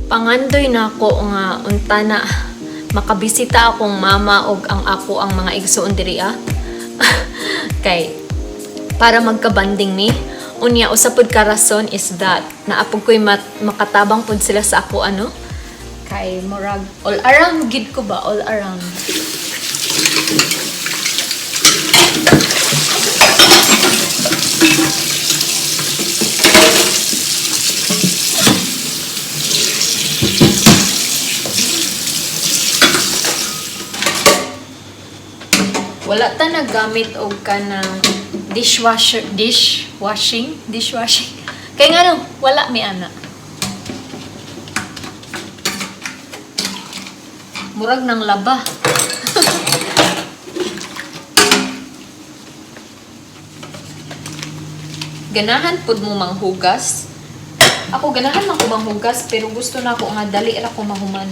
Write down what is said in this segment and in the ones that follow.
Pangandoy na ako nga unta na makabisita akong mama og ang ako ang mga igsoon diri kay para magkabanding mi. Unya usapod ka rason is that naapog ko'y makatabang pud sila sa ako kay murag all around gid ko ba, all around. Wala ta nagamit og kanang dishwashing. Kay nga wala mi ana. Murag nang laba. Ganahan pud mo manghugas. Ako ganahan man ko manghugas pero gusto na ako nga dali ra ko mahuman.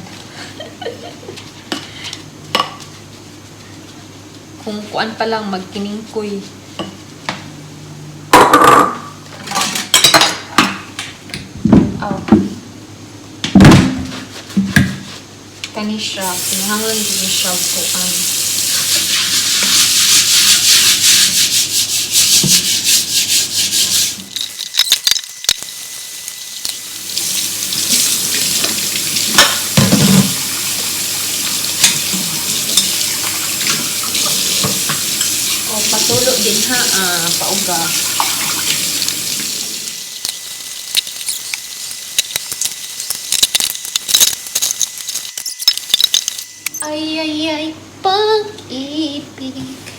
Kung kuan pa lang magkiningkoy. Aw. Kani siya, pinahanglan din siya kuan. Patulo din pauga. Ay, pag-ibig.